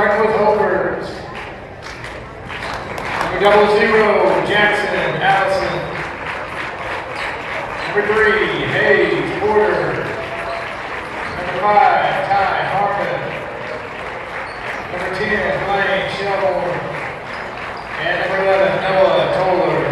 starting with Hobart. Number 00, Jackson Allison. Number 3, Hayes Porter. Number 5, Ty Harmon. Number 10, Blaine Shelburne. And number 11, Noah Toller.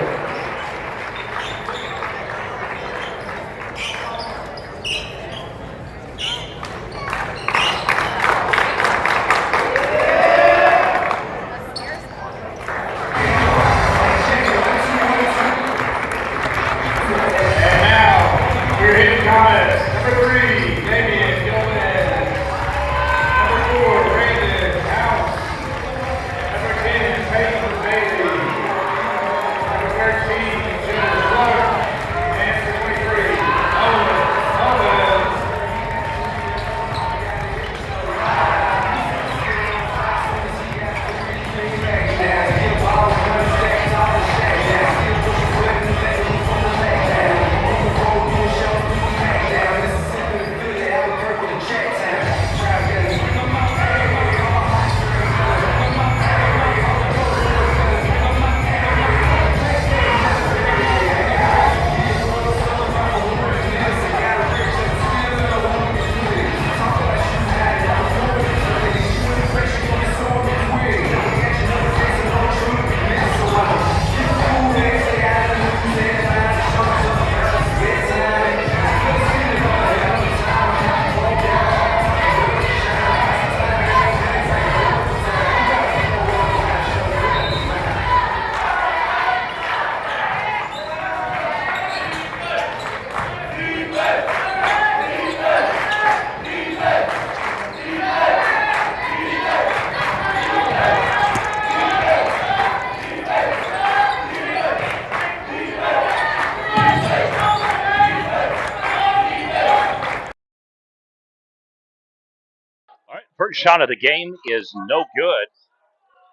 First shot of the game is no good,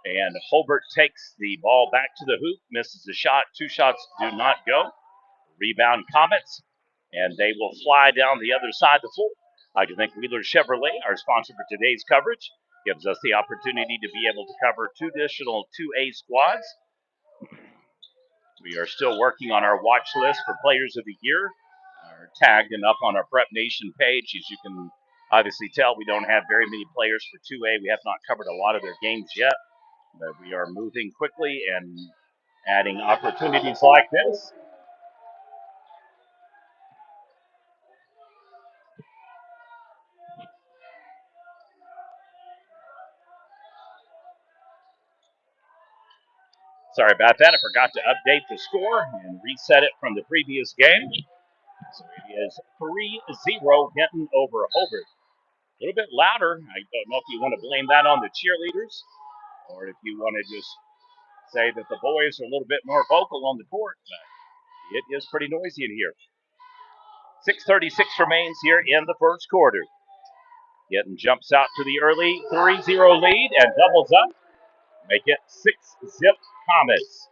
and Hobart takes the ball back to the hoop, misses the shot. 2 shots do not go. Rebound Comets, and they will fly down the other side of the floor. I do think Wheeler Chevrolet, our sponsor for today's coverage, gives us the opportunity to be able to cover 2 additional 2A squads. We are still working on our watch list for Players of the Year, tagged and up on our Prep Nation page. As you can obviously tell, we don't have very many players for 2A. We have not covered a lot of their games yet, but we are moving quickly and adding opportunities like this. Sorry about that. I forgot to update the score and reset it from the previous game. So it is 3-0 Hinton over Hobart. A little bit louder. I don't know if you want to blame that on the cheerleaders or if you want to just say that the boys are a little bit more vocal on the court. But it is pretty noisy in here. 6:36 remains here in the first quarter. Hinton jumps out to the early 3-0 lead and doubles up. Make it 6-zip Comets.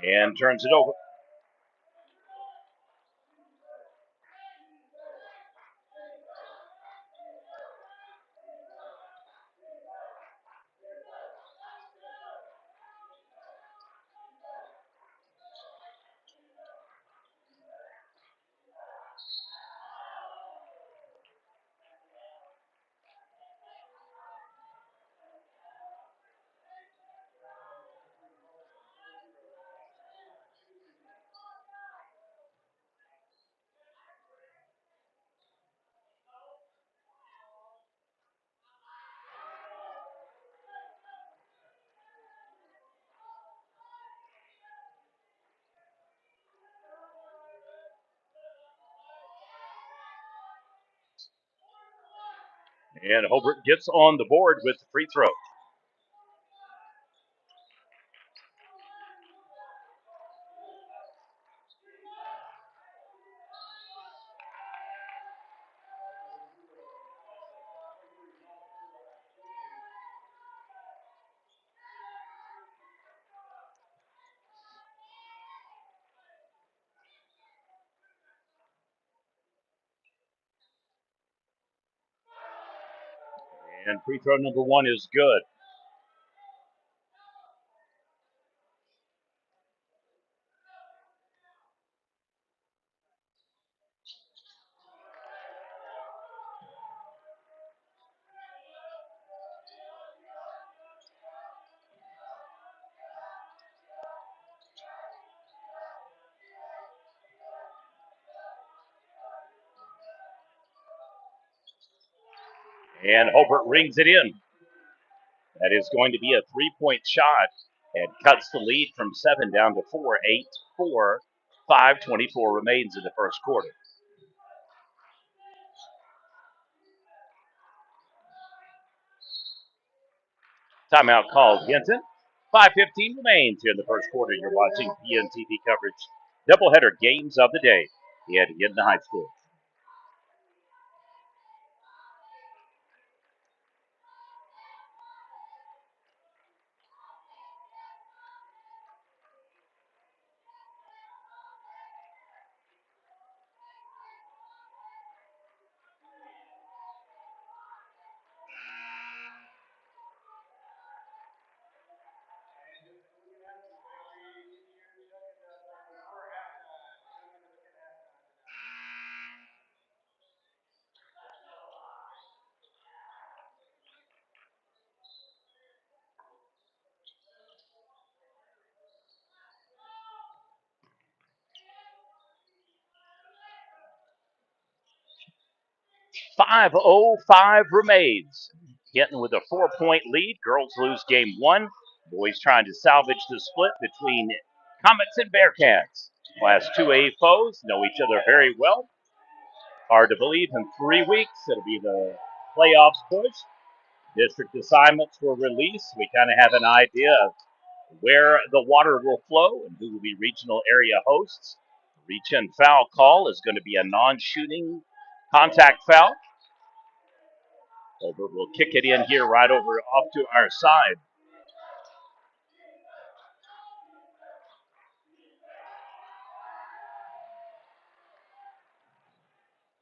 And turns it over. And Hobart gets on the board with the free throw. And free throw number one is good. And Hobart rings it in. That is going to be a three-point shot and cuts the lead from 7 down to 4, 8, 4, 5:24 remains in the first quarter. Timeout called Hinton. 5:15 remains here in the first quarter. You're watching PNTV coverage. Doubleheader games of the day at Hinton High School. .505 remains. Hinton with a 4-point lead. Girls lose game one. Boys trying to salvage the split between Comets and Bearcats. Class 2A foes know each other very well. Hard to believe in 3 weeks it'll be the playoffs push. District assignments were released. We kind of have an idea of where the water will flow and who will be regional area hosts. Reach in foul call is going to be a non-shooting contact foul. Hobart will kick it in here right over off to our side.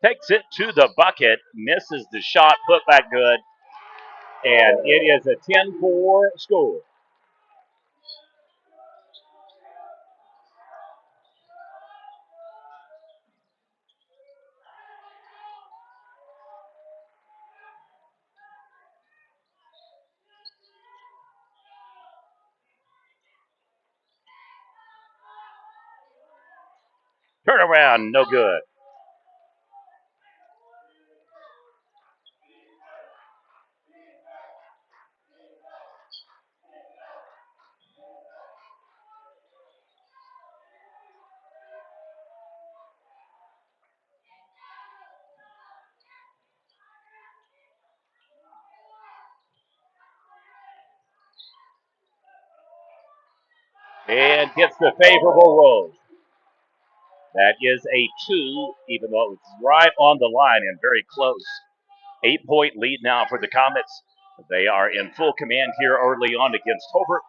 Takes it to the bucket, misses the shot, put back good, and it is a 10-4 score. Turnaround, no good. And gets the favorable roll. That is a 2, even though it's right on the line and very close. 8-point lead now for the Comets. They are in full command here early on against Hobart.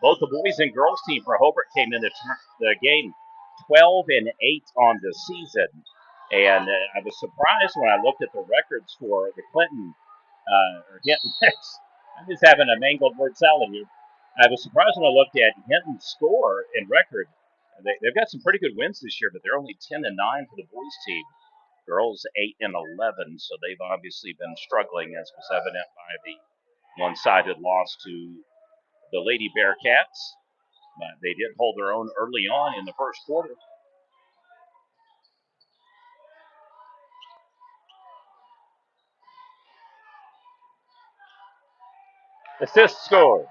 Both the boys and girls team for Hobart came in the game 12-8 on the season. And I was surprised when I looked at the records for the Clinton or Hinton. I'm just having a mangled word salad here. I was surprised when I looked at Hinton's score and record. They've got some pretty good wins this year, but they're only 10-9 for the boys team. Girls 8-11, so they've obviously been struggling, as was evident by the one-sided loss to the Lady Bearcats. But they did hold their own early on in the first quarter. Assist scores.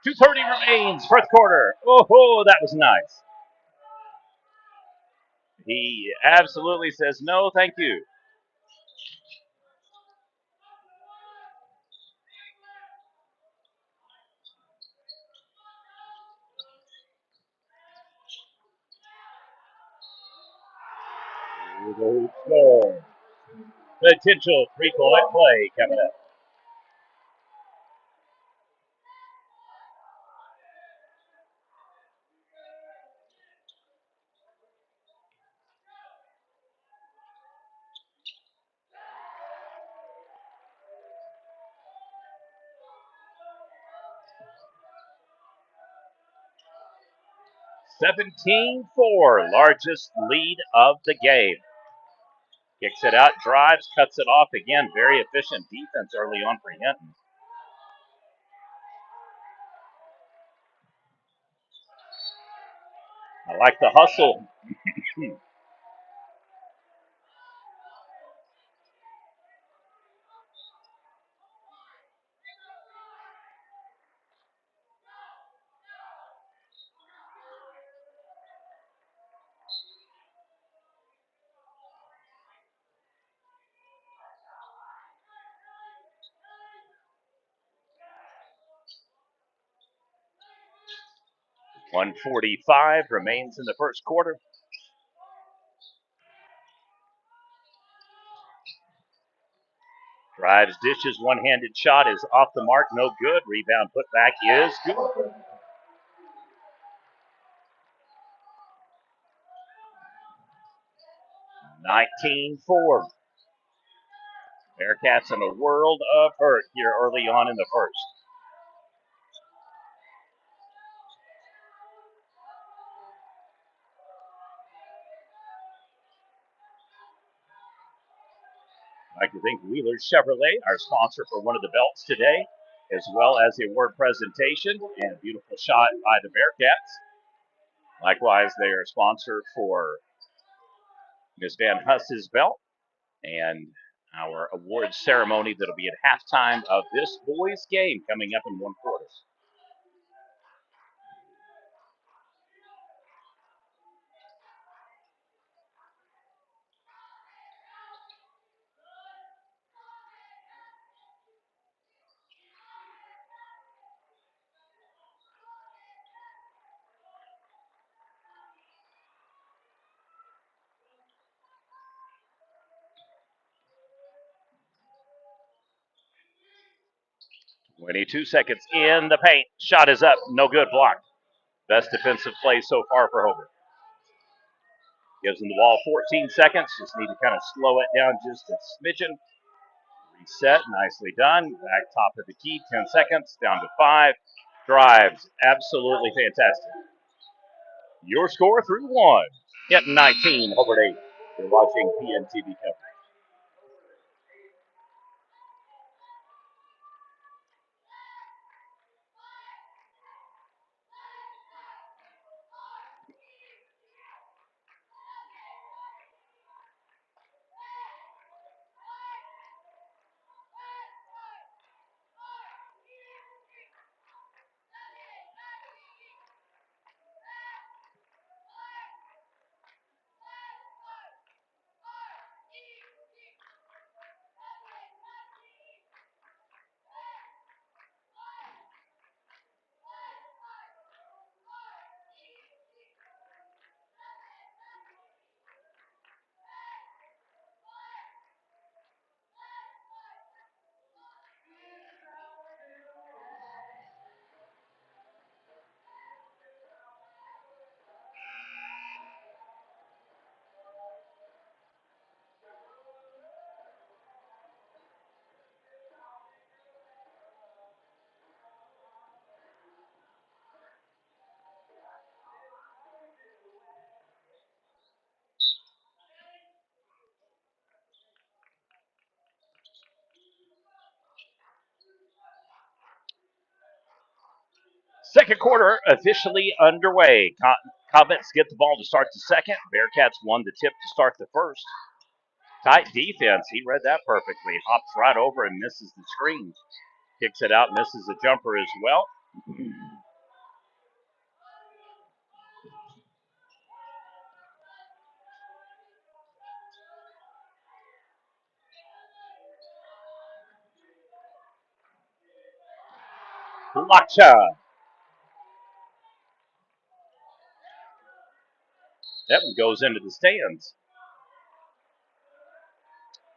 2:30 remains, first quarter. Oh, that was nice. He absolutely says, no, thank you. Potential three-point play coming up. (17-4), largest lead of the game. Kicks it out, drives, cuts it off again. Very efficient defense early on for Hinton. I like the hustle. 1:45 remains in the first quarter. Drives, dishes, one-handed shot is off the mark, no good. Rebound put back is good. 19-4. Bearcats in a world of hurt here early on in the first. I'd like to thank Wheeler Chevrolet, our sponsor for one of the belts today, as well as the award presentation and a beautiful shot by the Bearcats. Likewise, they are a sponsor for Ms. Van Huss's belt and our awards ceremony that'll be at halftime of this boys' game coming up in one quarter. (22 seconds in the paint. Shot is up. No good. Blocked. Best defensive play so far for Hobart. Gives them the ball 14 seconds. Just need to kind of slow it down just a smidgen. Reset. Nicely done. Back top of the key. 10 seconds. Down to 5. Drives. Absolutely fantastic. Your score 3-1. Hinton 19, Hobart 8. You're watching PNTV coverage. Second quarter officially underway. Comets get the ball to start the second. Bearcats won the tip to start the first. Tight defense. He read that perfectly. Hops right over and misses the screen. Kicks it out, misses the jumper as well. block shot. That one goes into the stands.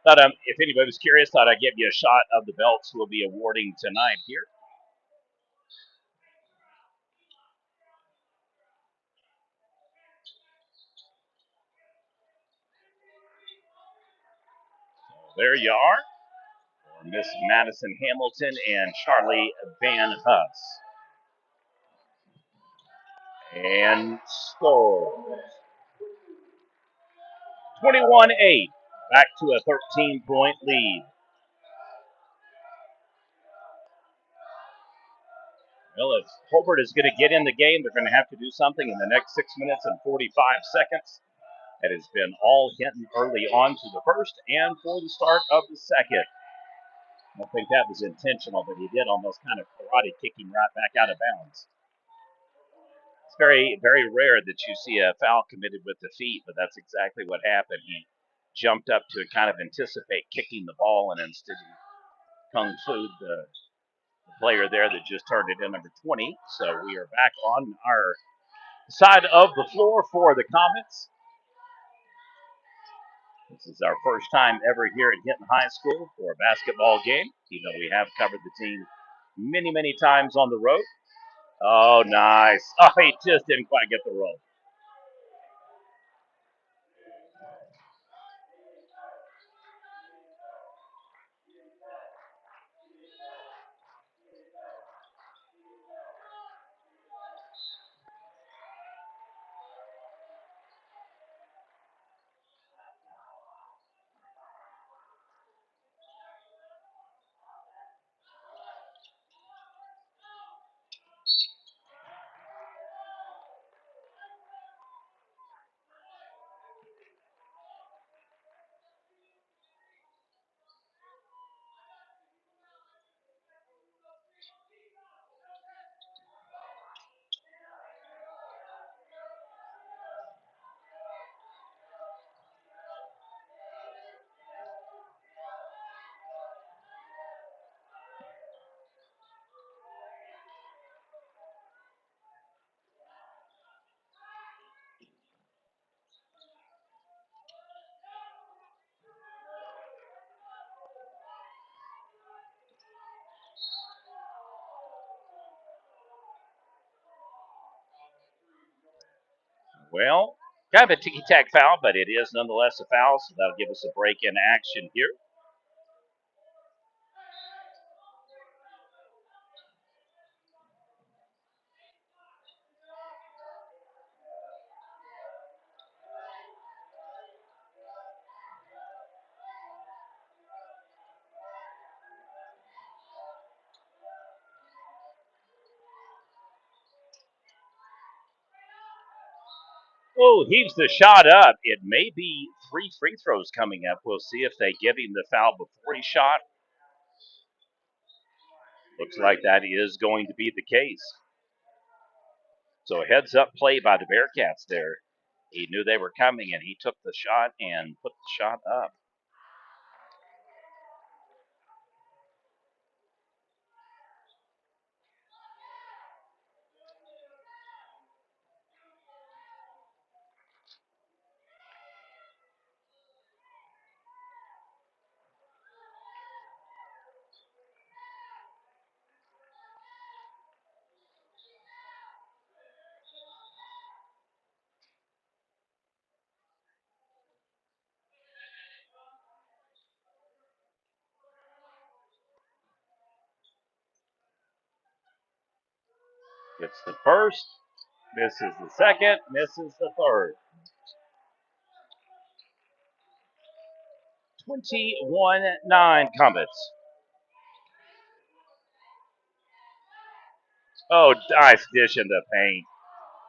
Thought if anybody was curious, thought I'd give you a shot of the belts we'll be awarding tonight here. So there you are. For Miss Madison Hamilton and Charlie Van Huss. And score. 21-8. Back to a 13-point lead. Well, if Hobart is going to get in the game, they're going to have to do something in the next 6 minutes and 45 seconds. It has been all Hinton early on to the first and for the start of the second. I think that was intentional, but he did almost kind of karate kick him right back out of bounds. It's very, very rare that you see a foul committed with the feet, but that's exactly what happened. He jumped up to kind of anticipate kicking the ball, and instead he kung fu'd the player there that just turned it in, number 20. So we are back on our side of the floor for the Comets. This is our first time ever here at Hinton High School for a basketball game, even though we have covered the team many, many times on the road. Oh, nice. Oh, he just didn't quite get the roll. Well, kind of a ticky-tack foul, but it is nonetheless a foul, so that'll give us a break in action here. Oh, heaves the shot up. It may be 3 free throws coming up. We'll see if they give him the foul before he shot. Looks like that is going to be the case. So a heads-up play by the Bearcats there. He knew they were coming, and he took the shot and put the shot up. Gets the first, misses the second, misses the third. 21-9 Comets. Oh, nice dish in the paint.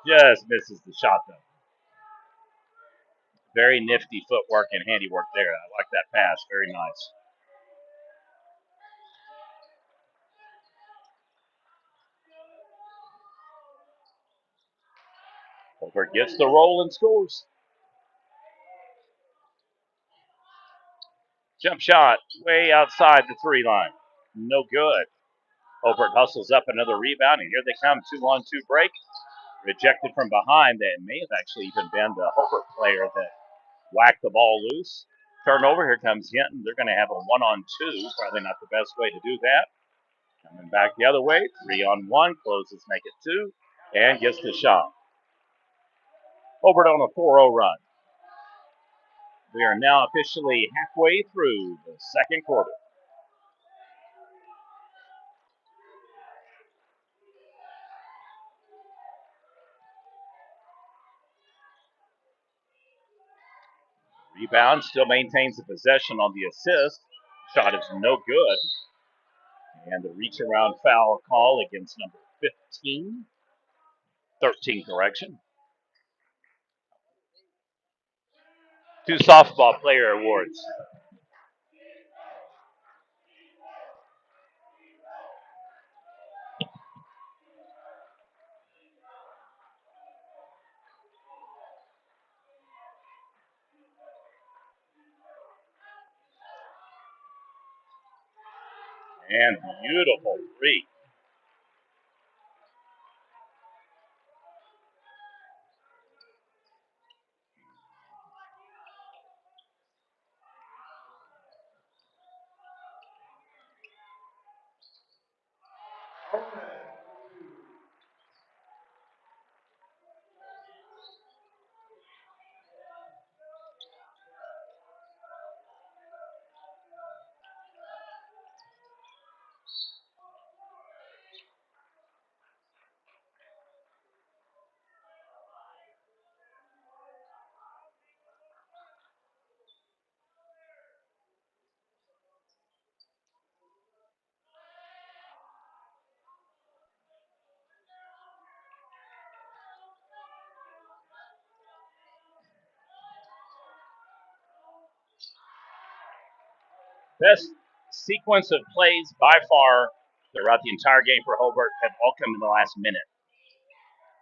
Just misses the shot, though. Very nifty footwork and handiwork there. I like that pass. Very nice. Hobart gets the roll and scores. Jump shot way outside the 3 line. No good. Hobart hustles up another rebound, and here they come, 2-on-2 break. Rejected from behind. That may have actually even been the Hobart player that whacked the ball loose. Turnover, here comes Hinton. They're going to have a 1-on-2. Probably not the best way to do that. Coming back the other way, 3-on-1, closes, make it 2, and gets the shot. Hobart on a 4-0 run. We are now officially halfway through the second quarter. Rebound still maintains the possession on the assist. Shot is no good. And the reach around foul call against number 15. 13 correction. 2 softball player awards. And beautiful three. Best sequence of plays by far throughout the entire game for Hobart have all come in the last minute.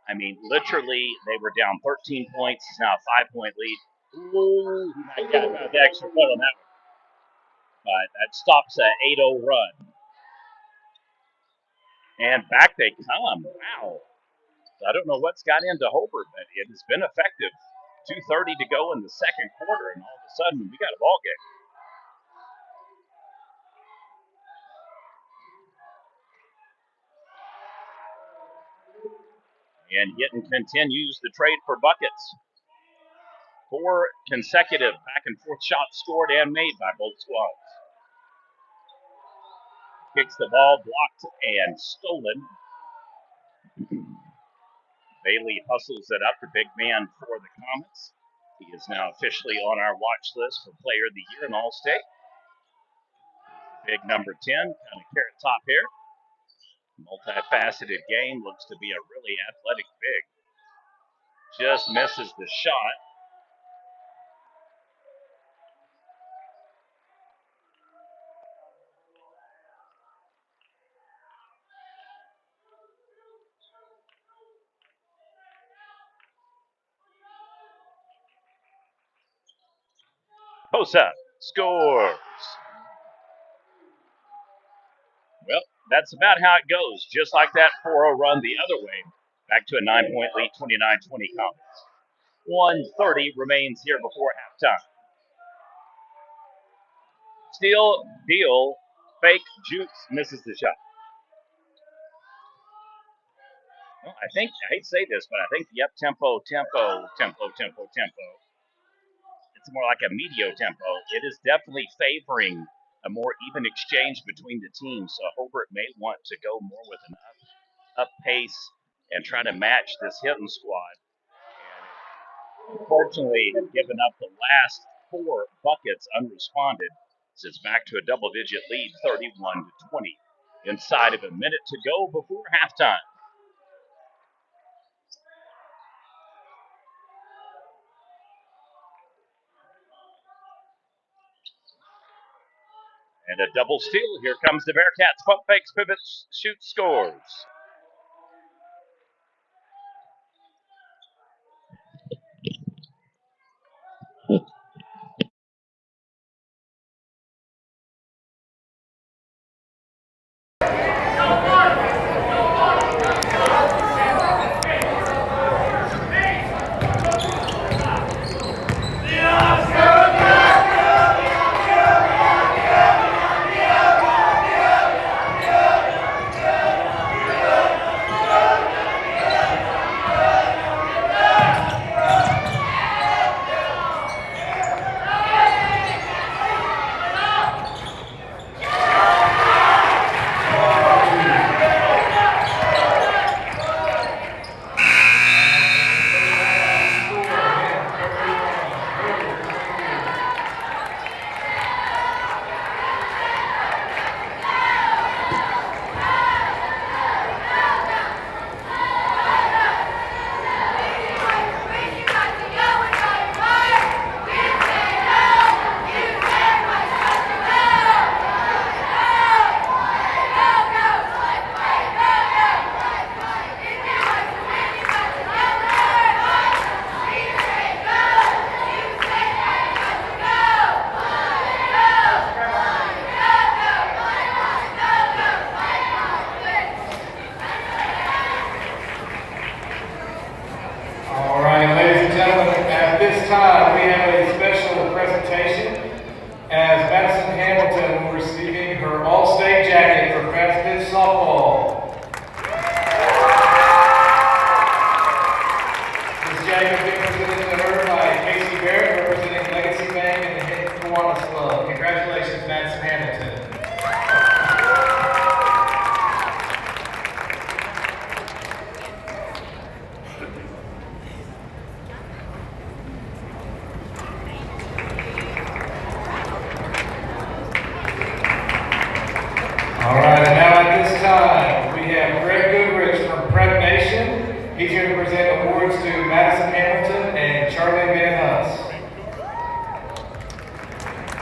I mean, literally, they were down 13 points. It's now a 5-point lead. Ooh, he might get the extra point on that one. But that stops an 8-0 run. And back they come. Wow. I don't know what's got into Hobart, but it has been effective. 2:30 to go in the second quarter, and all of a sudden, we got a ball game. And Hinton continues the trade for buckets. 4 consecutive back and forth shots scored and made by both squads. Kicks the ball, blocked and stolen. Bailey hustles it up to big man for the Comets. He is now officially on our watch list for Player of the Year in All-State. Big number 10, kind of carrot top hair. Multifaceted game, looks to be a really athletic big. Just misses the shot. Post up, scores. Well, that's about how it goes. Just like that 4-0 run the other way. Back to a 9-point lead, 29-20 Comets. 1:30 remains here before halftime. Steal, deal, fake, Jukes misses the shot. Well, I hate to say this, but I think the up-tempo, tempo. It's more like a medio tempo. It is definitely favoring a more even exchange between the teams. So Hobart may want to go more with an up pace and try to match this Hinton squad. And unfortunately, have given up the last 4 buckets unresponded. So it's back to a double-digit lead, 31-20. Inside of a minute to go before halftime. And a double steal. Here comes the Bearcats. Pump fakes, pivot, shoot, scores.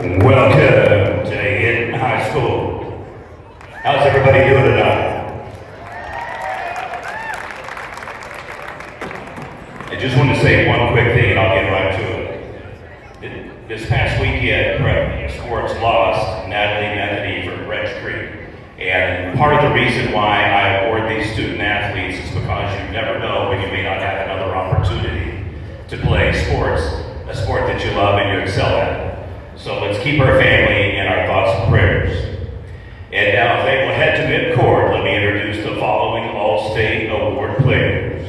Welcome to Hinton High School. How's everybody doing tonight? I just want to say one quick thing and I'll get right to it. This past weekend, sports lost Natalie Metheny for Red Creek. And part of the reason why I award these student athletes is because you never know when you may not have another opportunity to play sports, a sport that you love and you excel at. So let's keep our family in our thoughts and prayers. And now, if they will head to midcourt, let me introduce the following All-State Award players.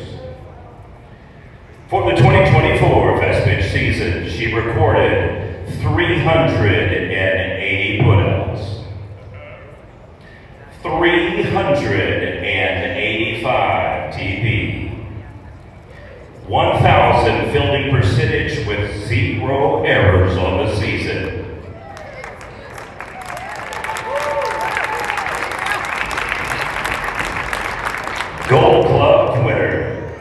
For the 2024 Fest Pitch season, she recorded 380 putouts, 385 TP, 1,000 fielding percentage with 0 errors on the season. Gold Glove winner,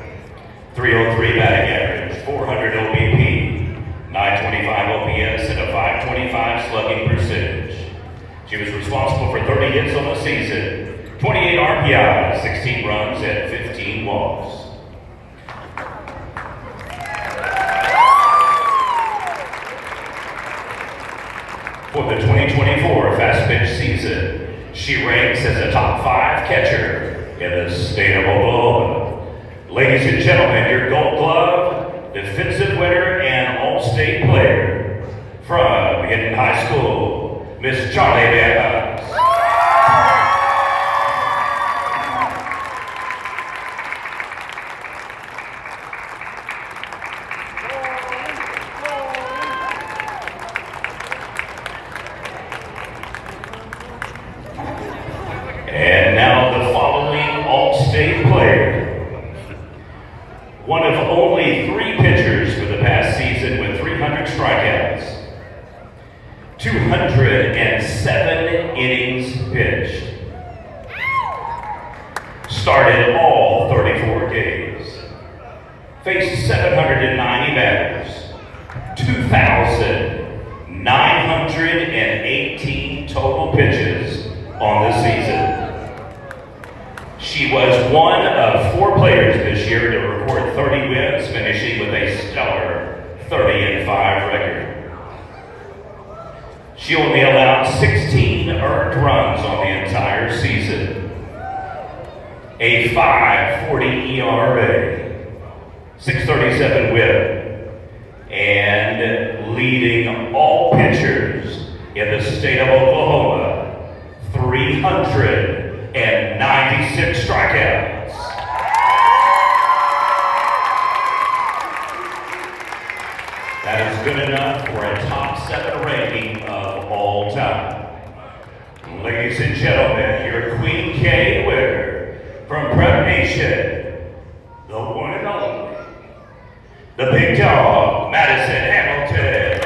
303 batting average, 400 OBP, 925 OPS, and a 525 slugging percentage. She was responsible for 30 hits on the season, 28 RBI, 16 runs, and 15 walks. For the 2024 Fast Pitch season, she ranks as a top 5 catcher in the state of Oklahoma. Ladies and gentlemen, your Gold Glove, defensive winner, and All-State player from Hinton High School, Miss Charlie Van Huss. And now the following All-State player. One of only 3 pitchers for the past season with 300 strikeouts. 207 innings pitched. Started all 34 games. Faced 790 batters. 2,918 total pitches on the season. She was one of 4 players this year to record 30 wins, finishing with a stellar 30-5 record. She only allowed 16 earned runs on the entire season, a 5.40 ERA, 637 WHIP, and leading all pitchers in the state of Oklahoma, 396 strikeouts. That is good enough for a top 7 ranking of all time. Ladies and gentlemen, your Queen K winner from Prep Nation, the one and only, the big dog, Madison Hamilton.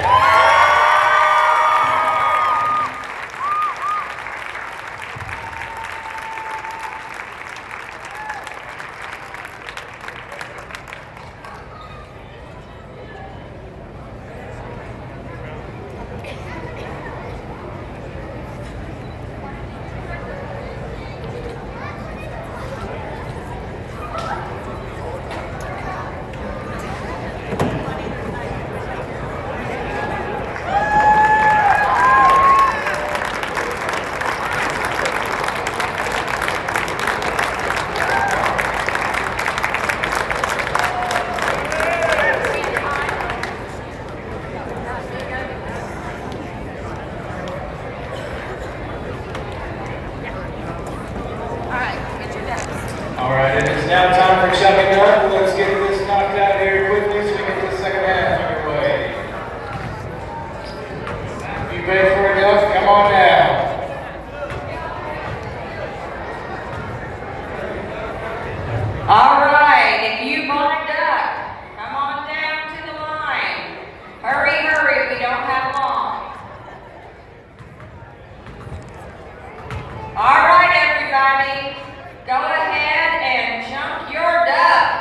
All right, it is now time for chucking up. Let's get this knocked out here quickly so we get the second half underway. You ready for it, Duff? Come on down. All right, if you lined up, come on down to the line. Hurry, hurry, we don't have long. All right, everybody, go ahead and jump your duck.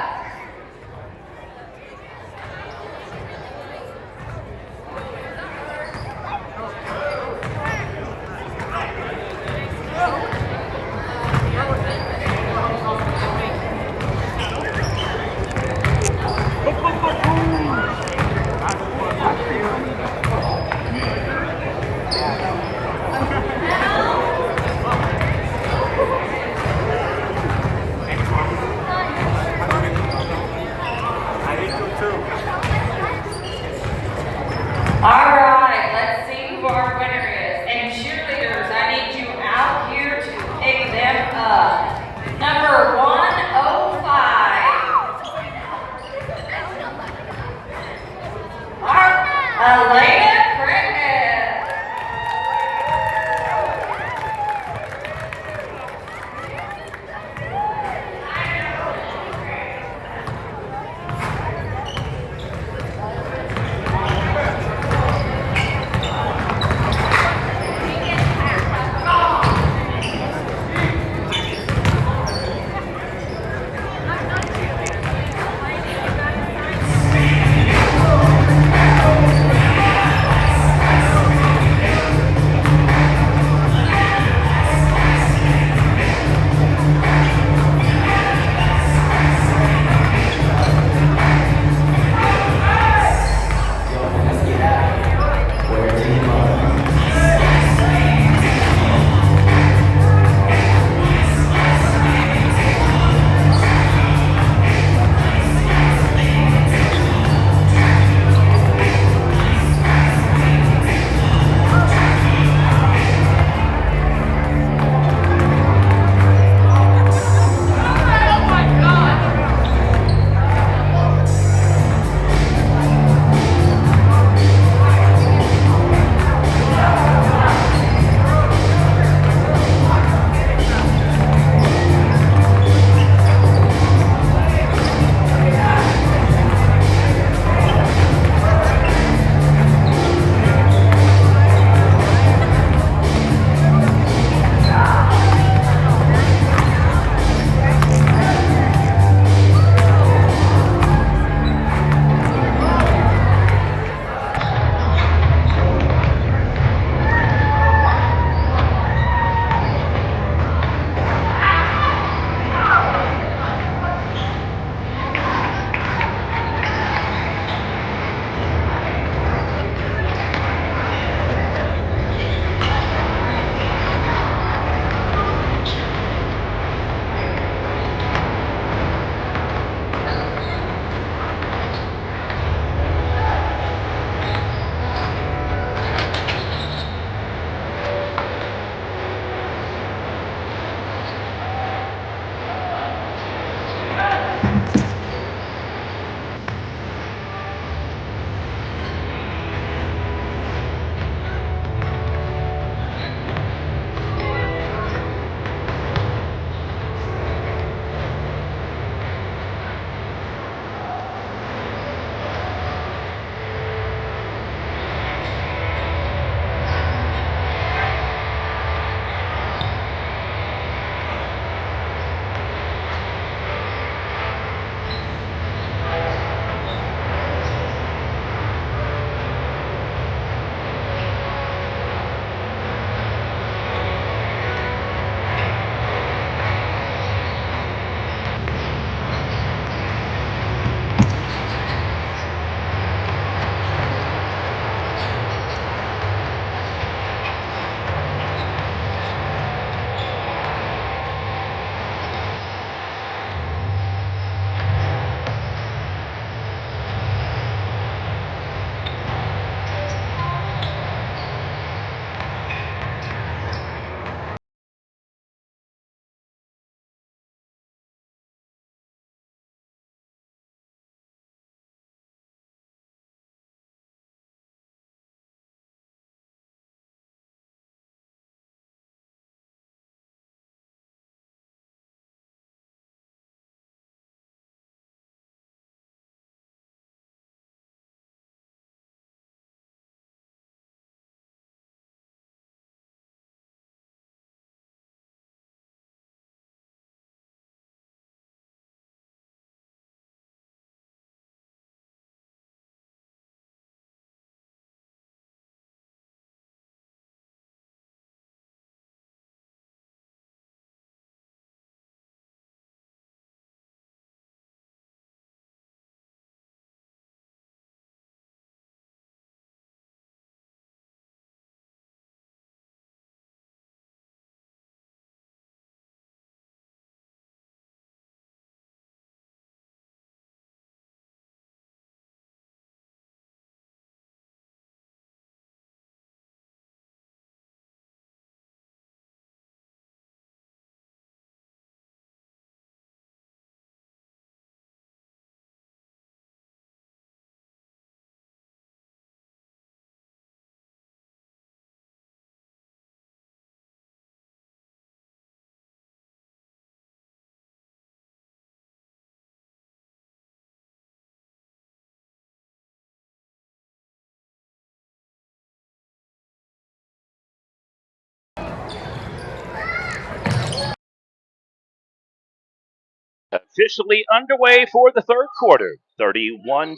Officially underway for the third quarter. 31-24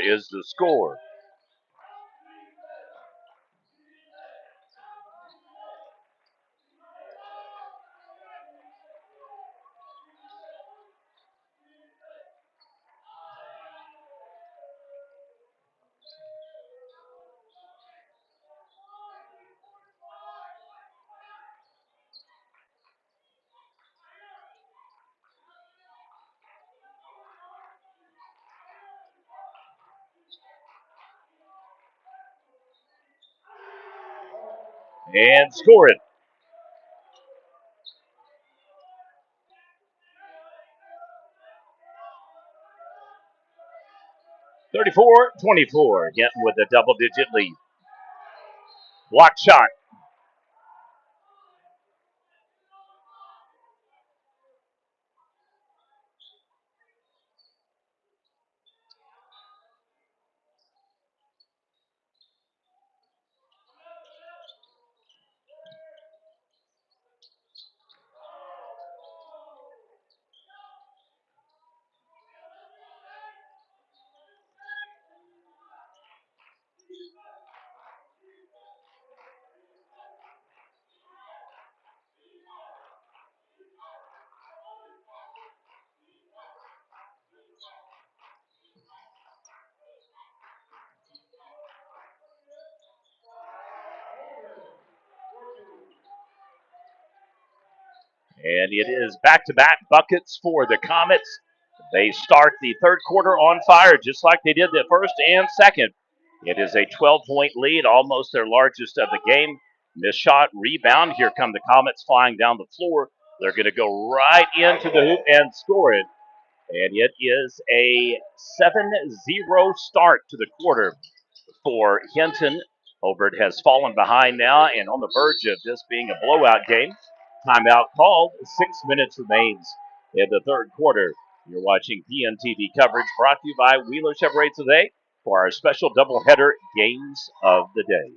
is the score. And score it. 34-24, Hinton with a double-digit lead. Block shot. And it is back-to-back buckets for the Comets. They start the third quarter on fire, just like they did the first and second. It is a 12-point lead, almost their largest of the game. Missed shot, rebound. Here come the Comets flying down the floor. They're going to go right into the hoop and score it. And it is a 7-0 start to the quarter for Hinton. Hobart has fallen behind now and on the verge of this being a blowout game. Timeout called. 6 minutes remains in the third quarter. You're watching PNTV coverage brought to you by Wheeler Chevrolet today for our special doubleheader games of the day.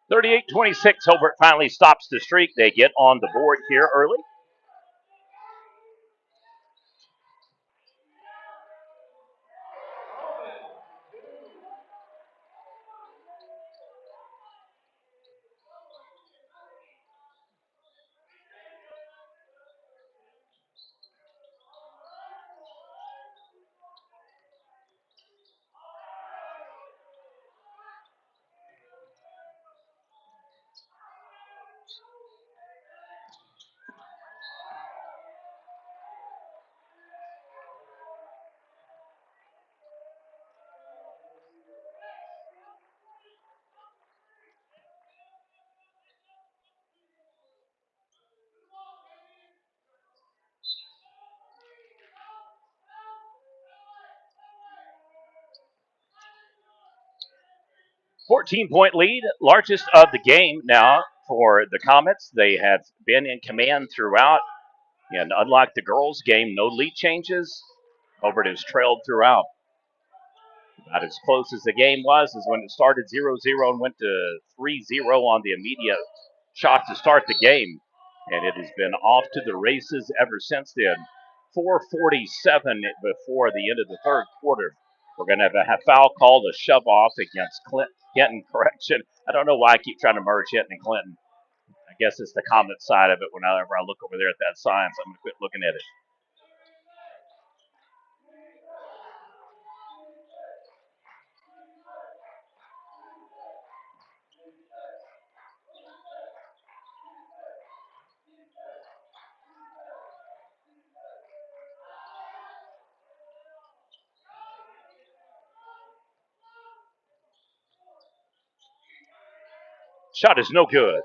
(38-26). Hobart finally stops the streak. They get on the board here early. 14-point lead, largest of the game now for the Comets. They have been in command throughout, and unlike the girls' game, no lead changes. Hobart has trailed throughout. About as close as the game was is when it started 0-0 and went to 3-0 on the immediate shot to start the game. And it has been off to the races ever since then. 4:47 before the end of the third quarter. We're going to have a foul called, a shove off against Hinton. Correction. I don't know why I keep trying to merge Hinton and Clinton. I guess it's the Comet side of it whenever I look over there at that sign, so I'm going to quit looking at it. Shot is no good.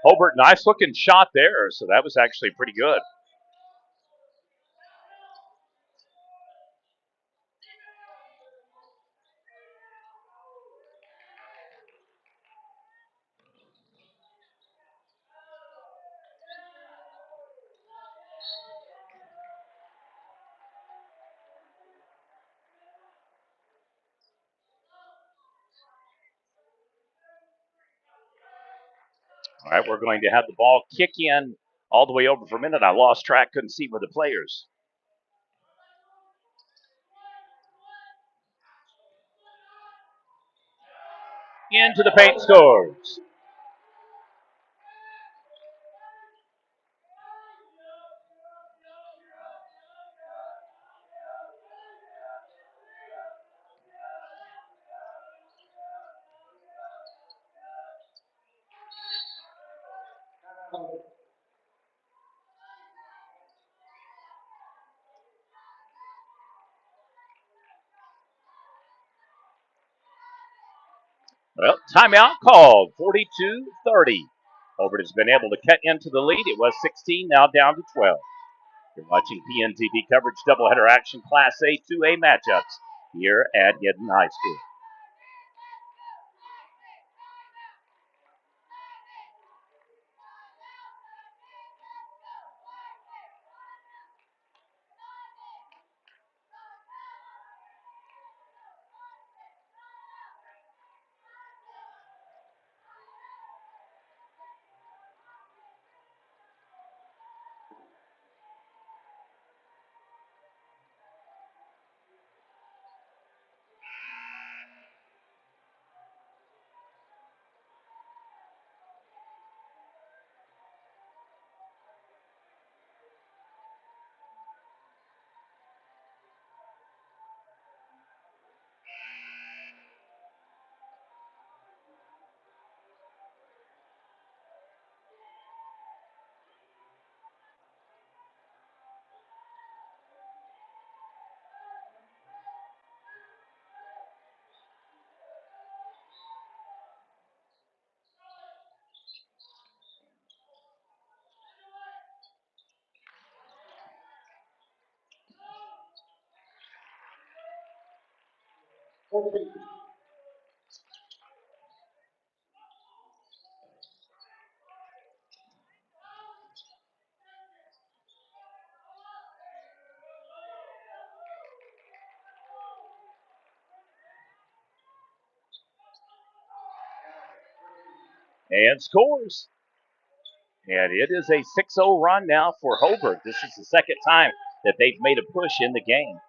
Hobart, nice looking shot there, so that was actually pretty good. All right, we're going to have the ball kick in all the way over for a minute. I lost track, couldn't see where the players. Into the paint, scores. Well, timeout called, 42-30. Hobart has been able to cut into the lead. It was 16, now down to 12. You're watching PNTV coverage doubleheader action Class A 2A matchups here at Hinton High School. And scores. And it is a 6-0 run now for Hobart. This is the second time that they've made a push in the game.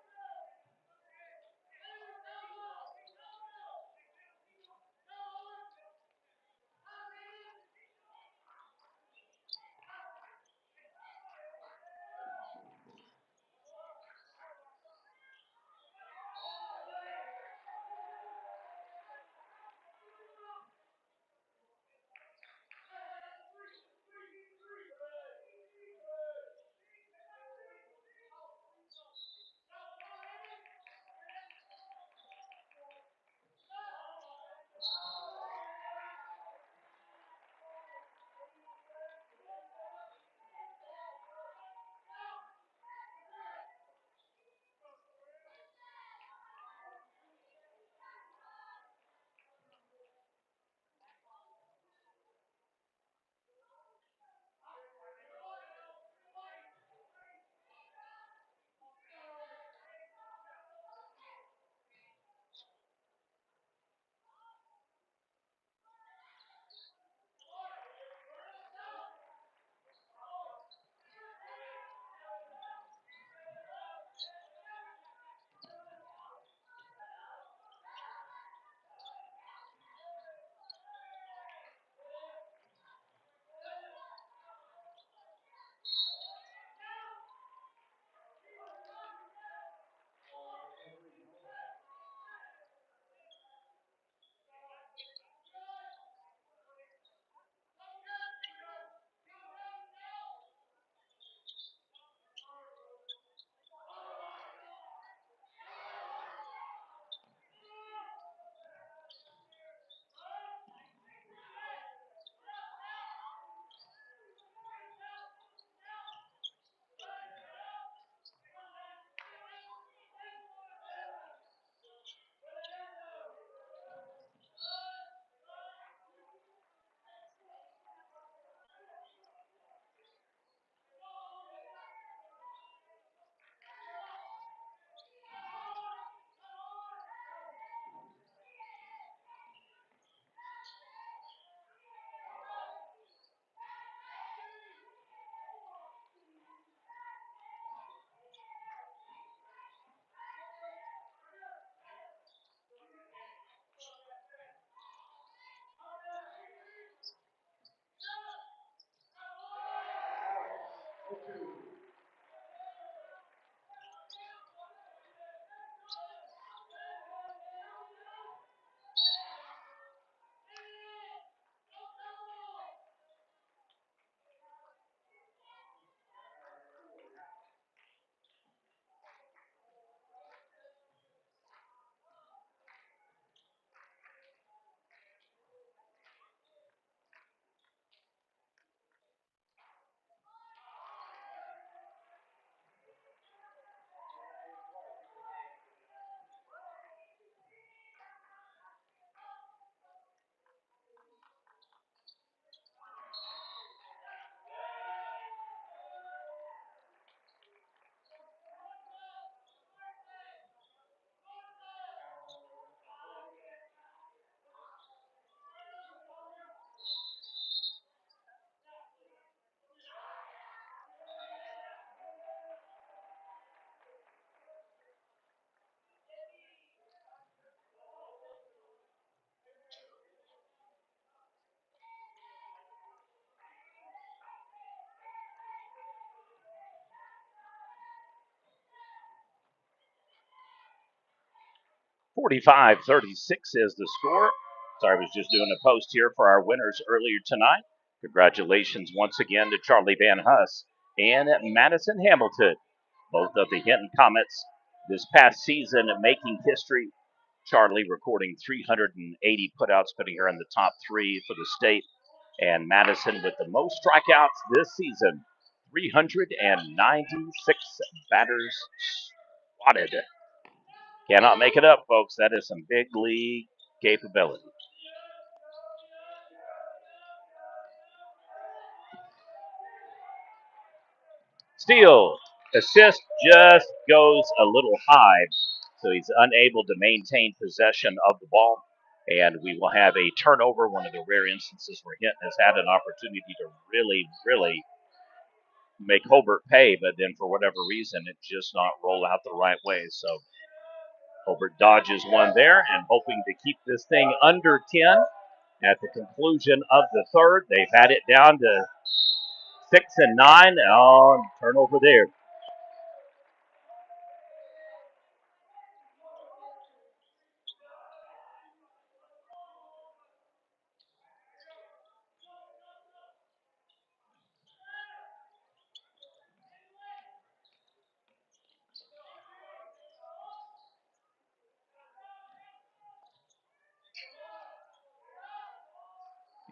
45-36 is the score. Sorry, I was just doing a post here for our winners earlier tonight. Congratulations once again to Charlie Van Huss and Madison Hamilton, both of the Hinton Comets this past season making history. Charlie recording 380 putouts, putting her in the top three for the state. And Madison with the most strikeouts this season, 396 batters swatted. Cannot make it up, folks. That is some big league capability. Steal. Assist just goes a little high, so he's unable to maintain possession of the ball. And we will have a turnover, one of the rare instances where Hinton has had an opportunity to really make Hobart pay, but then for whatever reason, it just not roll out the right way. So Hobart dodges one there and hoping to keep this thing under 10 at the conclusion of the third. They've had it down to 6 and 9. Oh, turnover there.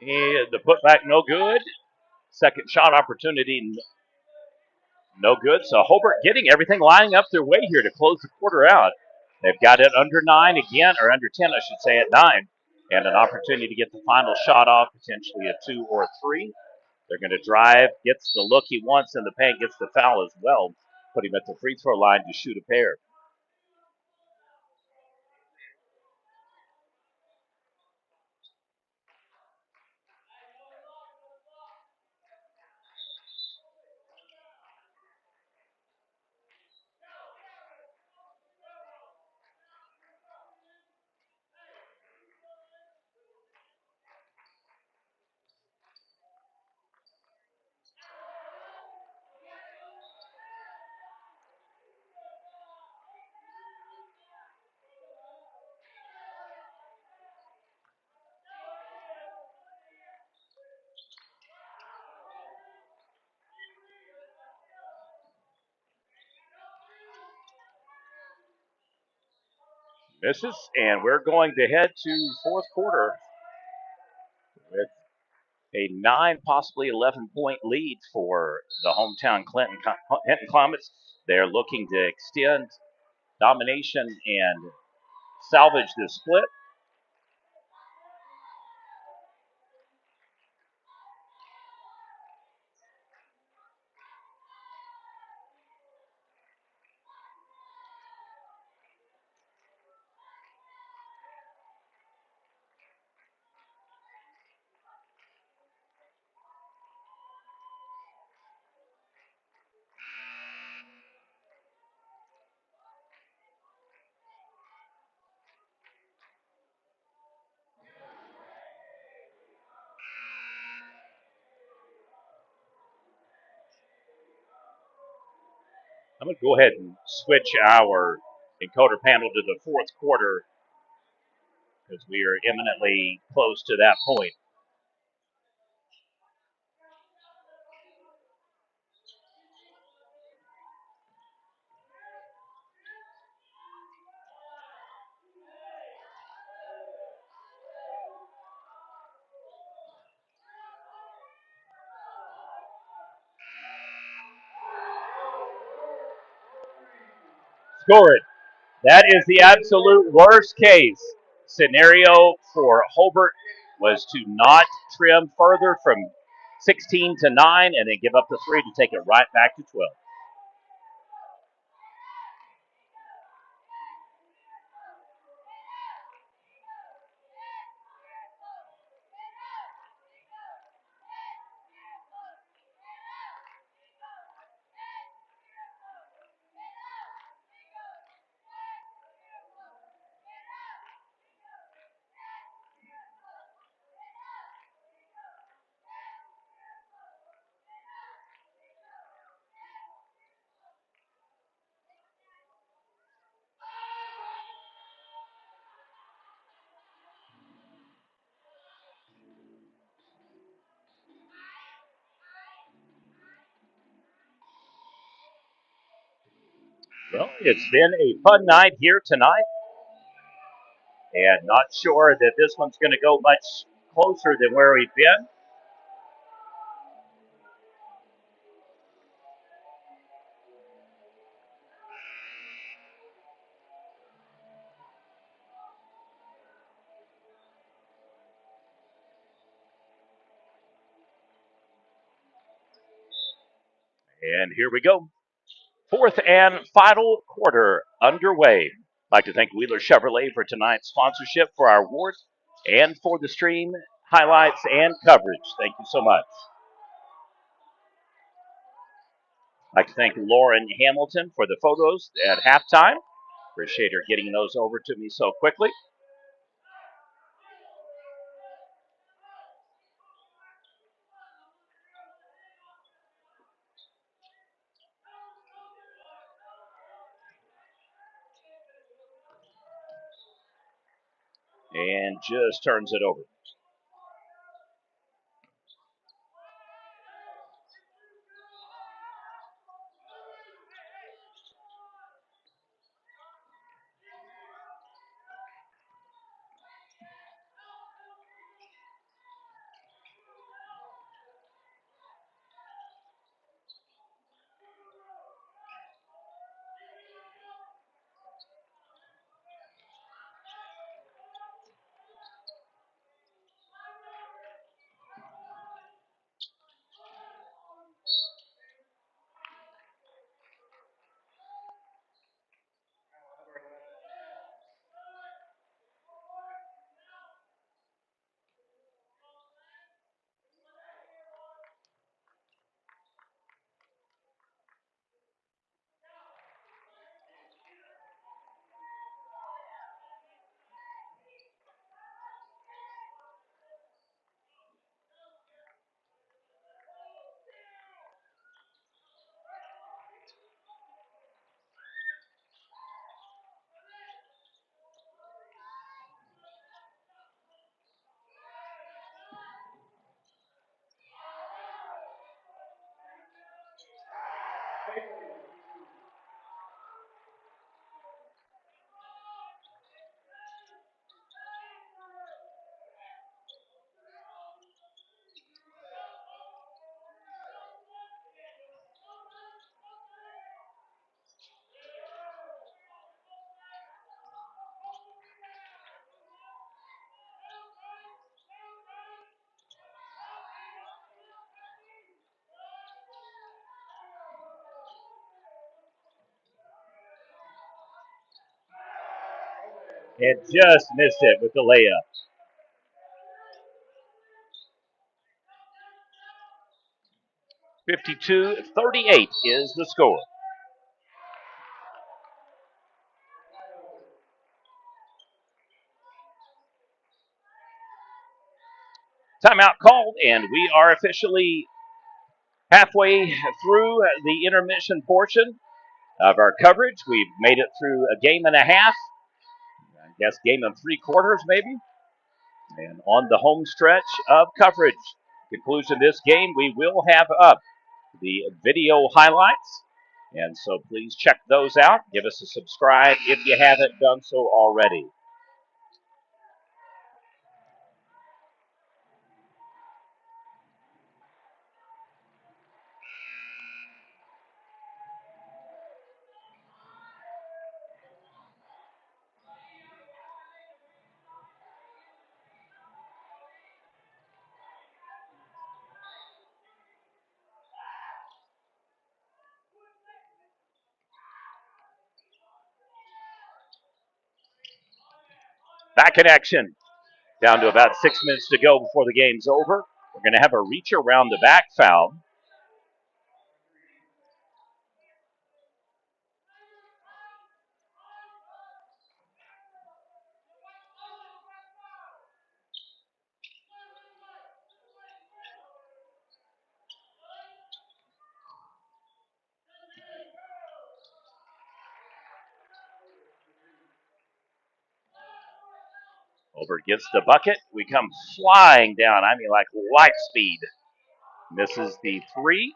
And the putback no good. Second shot opportunity no good. So Hobart getting everything lining up their way here to close the quarter out. They've got it under 9 again, or under 10, I should say, at 9. And an opportunity to get the final shot off, potentially a 2 or 3. They're going to drive, gets the look he wants in the paint, gets the foul as well. Put him at the free throw line to shoot a pair. Misses, and we're going to head to fourth quarter with a 9, possibly 11-point lead for the hometown Hinton Comets. They're looking to extend domination and salvage this split. I'm going to go ahead and switch our encoder panel to the fourth quarter because we are imminently close to that point. Score it. That is the absolute worst case scenario for Hobart was to not trim further from 16 to 9 and then give up the 3 to take it right back to 12. Well, it's been a fun night here tonight, and not sure that this one's going to go much closer than where we've been. And here we go. Fourth and final quarter underway. I'd like to thank Wheeler Chevrolet for tonight's sponsorship for our awards and for the stream highlights and coverage. Thank you so much. I'd like to thank Lauren Hamilton for the photos at halftime. Appreciate her getting those over to me so quickly. And just turns it over. And just missed it with the layup. 52-38 is the score. Timeout called, and we are officially halfway through the intermission portion. of our coverage. We've made it through a game and a half. I guess game and 3/4 maybe. And on the home stretch of coverage, conclusion of this game, we will have up the video highlights. And so please check those out. Give us a subscribe if you haven't done so already. Back in action. Down to about 6 minutes to go before the game's over. We're going to have a reach around the back foul. Hobart gets the bucket. We come flying down. I mean, like light speed. Misses the three.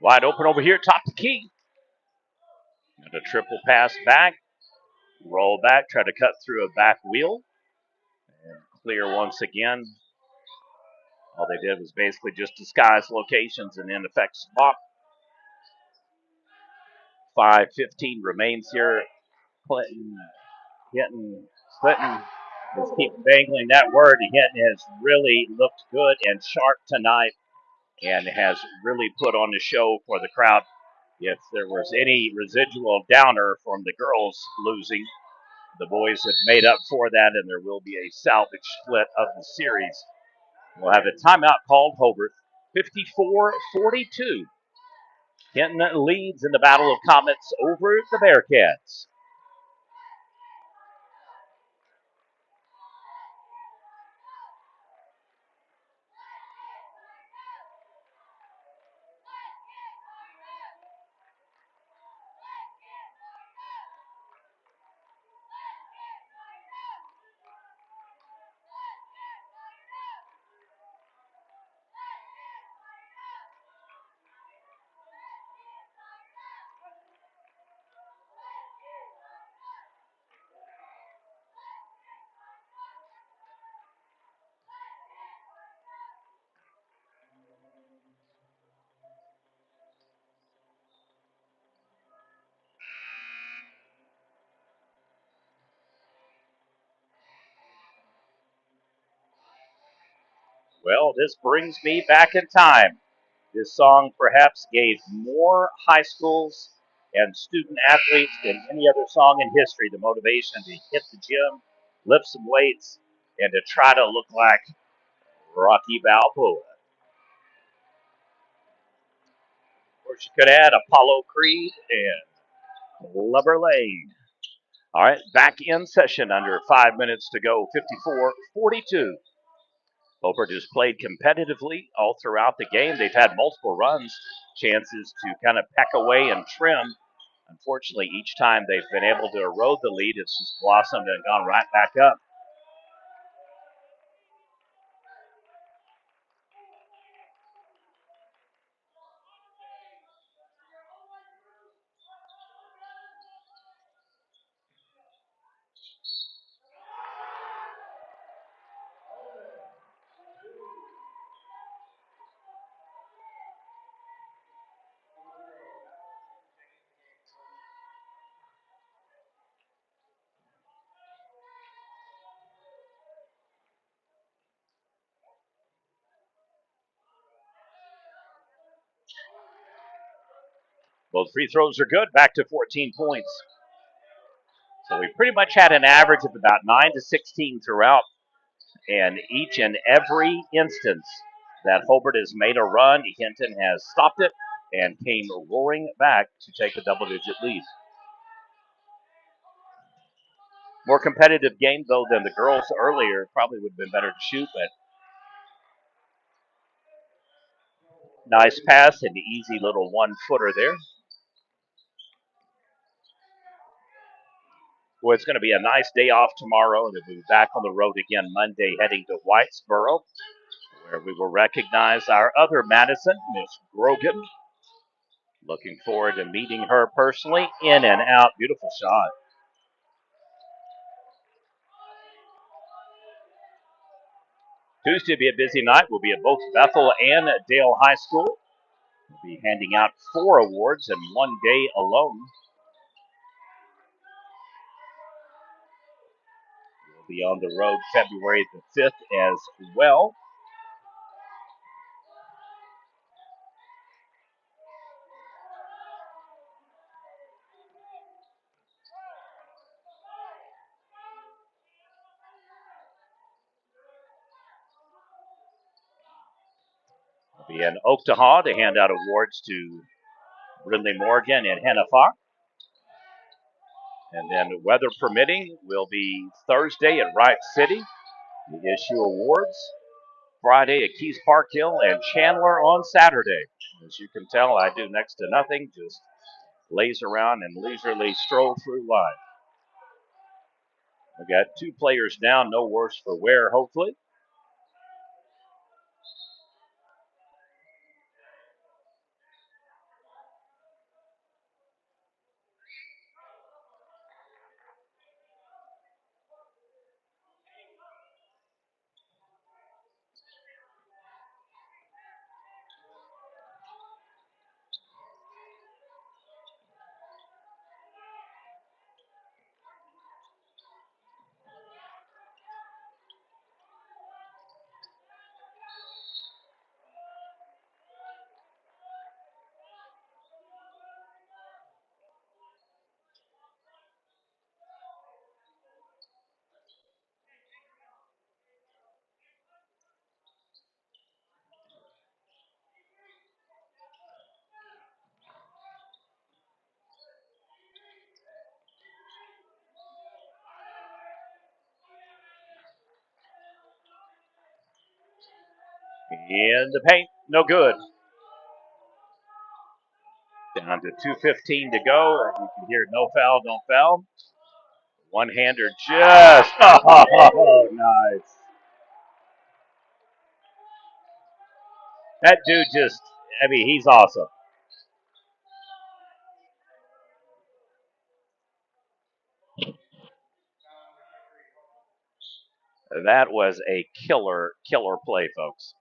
Wide open over here, top the key. And a triple pass back. Roll back, try to cut through a back wheel. And clear once again. All they did was basically just disguise locations and in effect swap. 5:15 remains here. Clinton, Hinton, just keep bangling that word. Hinton has really looked good and sharp tonight and has really put on the show for the crowd. If there was any residual downer from the girls losing, the boys have made up for that, and there will be a salvage split of the series. We'll have a timeout called. Hobart 54-42. Hinton leads in the Battle of Comets over the Bearcats. Well, this brings me back in time. This song perhaps gave more high schools and student athletes than any other song in history the motivation to hit the gym, lift some weights, and to try to look like Rocky Balboa. Of course, you could add Apollo Creed and Lover Lane. All right, back in session under 5 minutes to go, 54-42. Hobart has played competitively all throughout the game. They've had multiple runs, chances to kind of peck away and trim. Unfortunately, each time they've been able to erode the lead, it's just blossomed and gone right back up. Both free throws are good, back to 14 points. So we pretty much had an average of about 9 to 16 throughout, and each and every instance that Hobart has made a run, Hinton has stopped it and came roaring back to take a double-digit lead. More competitive game, though, than the girls earlier. Probably would have been better to shoot, but nice pass and easy little one-footer there. Well, it's going to be a nice day off tomorrow, and we'll be back on the road again Monday, heading to Whitesboro, where we will recognize our other Madison, Miss Grogan. Looking forward to meeting her personally. In and out. Beautiful shot. Tuesday will be a busy night. We'll be at both Bethel and Dale High School. We'll be handing out 4 awards in one day alone. We'll be on the road February the 5th as well. We'll be in Oklahoma to hand out awards to Brindley Morgan and Hannah Fox. And then, weather permitting, will be Thursday at Wright City. We issue awards. Friday at Keys Park Hill and Chandler on Saturday. As you can tell, I do next to nothing, just laze around and leisurely stroll through life. We got 2 players down, no worse for wear, hopefully. In the paint, no good. Down to 2:15 to go. You can hear no foul, don't foul. One-hander just, oh, nice. That dude just, he's awesome. That was a killer play, folks.